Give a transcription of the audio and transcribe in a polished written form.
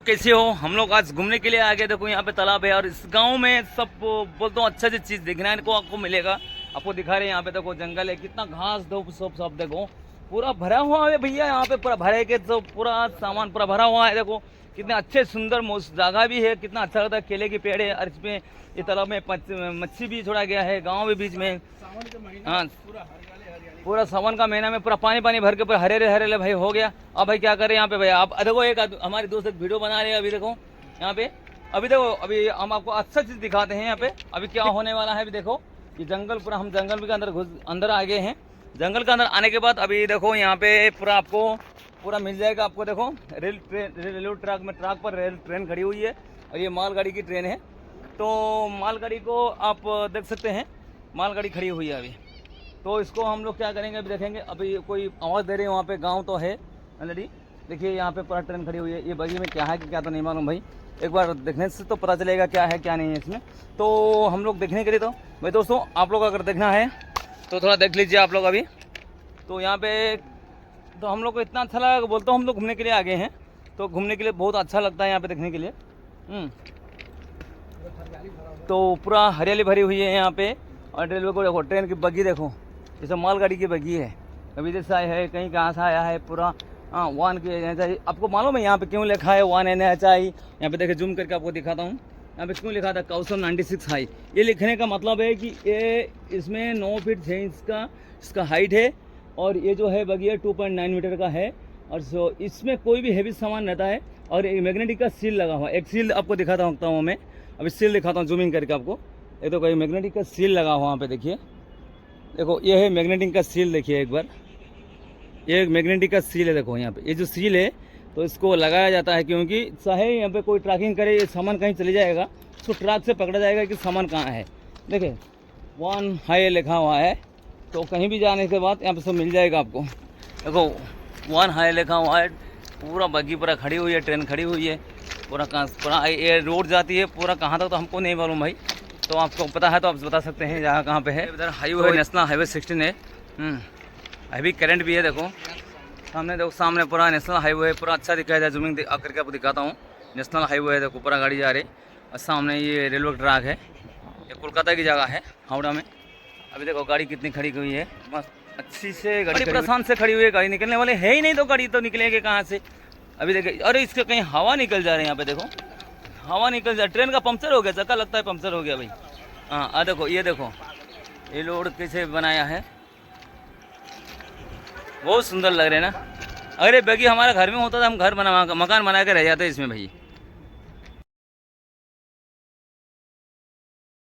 कैसे हो? हम लोग आज घूमने के लिए आ गए। देखो यहाँ पे तालाब है और इस गांव में सब बोलता हूँ अच्छा सी चीज़ दिखना को आपको मिलेगा। आपको दिखा रहे हैं यहाँ पे देखो जंगल है, कितना घास दो सब देखो पूरा भरा हुआ है भैया। यहाँ पे पूरा भरे के तो पूरा सामान पूरा भरा हुआ है। देखो कितने अच्छे सुंदर जगह भी है, कितना अच्छा लगता है। केले के पेड़ है और इसमें ये तालाब में मच्छी भी छोड़ा गया है गाँव में बीच में। हाँ पूरा सावन का महीना में पूरा पानी पानी भर के पूरा हरे हरे भाई हो गया। अब भाई क्या करें यहाँ पे भाई, आप देखो एक हमारे दोस्त एक वीडियो बना रहे हैं अभी। देखो यहाँ पे अभी देखो, अभी हम आपको अच्छा चीज़ दिखाते हैं यहाँ पे अभी क्या होने वाला है। अभी देखो ये जंगल पूरा, हम जंगल के अंदर आ गए हैं। जंगल के अंदर आने के बाद अभी देखो यहाँ पे पूरा आपको पूरा मिल जाएगा। आपको देखो रेलवे ट्रैक में ट्रैक पर ट्रेन खड़ी हुई है और ये मालगाड़ी की ट्रेन है। तो मालगाड़ी को आप देख सकते हैं, मालगाड़ी खड़ी हुई है अभी। तो इसको हम लोग क्या करेंगे अभी देखेंगे। अभी कोई आवाज़ दे रहे हैं वहाँ पे, गांव तो है ऑलरेडी। देखिए यहाँ पे पूरा ट्रेन खड़ी हुई है। ये बगी में क्या है कि क्या तो नहीं मालूम भाई, एक बार देखने से तो पता चलेगा क्या है क्या नहीं है इसमें। तो हम लोग देखने के लिए तो भाई दोस्तों आप लोग अगर देखना है तो थोड़ा देख लीजिए आप लोग अभी। तो यहाँ पे तो हम लोग को इतना अच्छा लगा, बोलता हूँ हम लोग घूमने के लिए आ गए हैं। तो घूमने के लिए बहुत अच्छा लगता है यहाँ पे देखने के लिए। तो पूरा हरियाली भरी हुई है यहाँ पे। और रेलवे को देखो, ट्रेन की बग्गी देखो, जैसे मालगाड़ी की बग्गी है। कभी जैसे आया है, कहीं कहाँ से आया है पूरा। हाँ वन की एन एच आई, आपको मालूम है यहाँ पे क्यों लिखा है वन NH आई? यहाँ पे देखिए जूम करके आपको दिखाता हूँ। यहाँ पे क्यों लिखा था कौशल 96 हाई। ये लिखने का मतलब है कि ये इसमें 9 फीट 6 इंच का इसका हाइट है। और ये जो है बग्गी है 2.9 मीटर का है। और इसमें कोई भी हैवी सामान रहता है। और एक मैग्नेटिक का सील लगा हुआ है। एक सील आपको दिखाता हूँ मैं, अभी सील दिखाता हूँ जूमिंग करके आपको। ये तो कोई मैग्नेटिक का सील लगा हुआ वहाँ पे देखिए। देखो ये है मैग्नेटिक का सील, देखिए एक बार, ये मैग्नेटिक का सील है। देखो यहाँ पे ये जो सील है तो इसको लगाया जाता है क्योंकि चाहे यहाँ पे कोई ट्रैकिंग करे, ये सामान कहीं चले जाएगा तो ट्रक से पकड़ा जाएगा कि सामान कहाँ है। देखिए वन हाई लिखा हुआ है, तो कहीं भी जाने के बाद यहाँ पे सब मिल जाएगा आपको। देखो वन हाई लिखा हुआ है। पूरा बग्गी पूरा खड़ी हुई है, ट्रेन खड़ी हुई है पूरा ये रोड जाती है पूरा कहाँ तक तो हमको नहीं मालूम भाई। तो आपको पता है तो आप बता सकते हैं जहाँ कहाँ पे है। इधर हाईवे नेशनल हाईवे 16 है। अभी करंट भी है। देखो सामने, देखो सामने पूरा नेशनल हाईवे है, पूरा अच्छा दिखाया जाए। जूमिंग करके आपको दिखाता हूँ। नेशनल हाईवे है, देखो पूरा गाड़ी जा रही है। और सामने ये रेलवे ट्रैक है। ये कोलकाता की जगह है, हावड़ा में। अभी देखो गाड़ी कितनी खड़ी हुई है, मस्त अच्छी से गाड़ी प्रशांत से खड़ी हुई है। गाड़ी निकलने वाले है ही नहीं, तो गाड़ी तो निकलेगी कहाँ से। अभी देखिए, अरे इसके कहीं हवा निकल जा रही है यहाँ पे। देखो हवा निकल जाए, ट्रेन का पंक्चर हो गया, चक्का लगता है पंक्चर हो गया भाई। हाँ देखो ये देखो ये रोड कैसे बनाया है, बहुत सुंदर लग रहे हैं ना। अगर ये बग्गी हमारे घर में होता तो हम घर मकान बना के रह जाते इसमें भाई।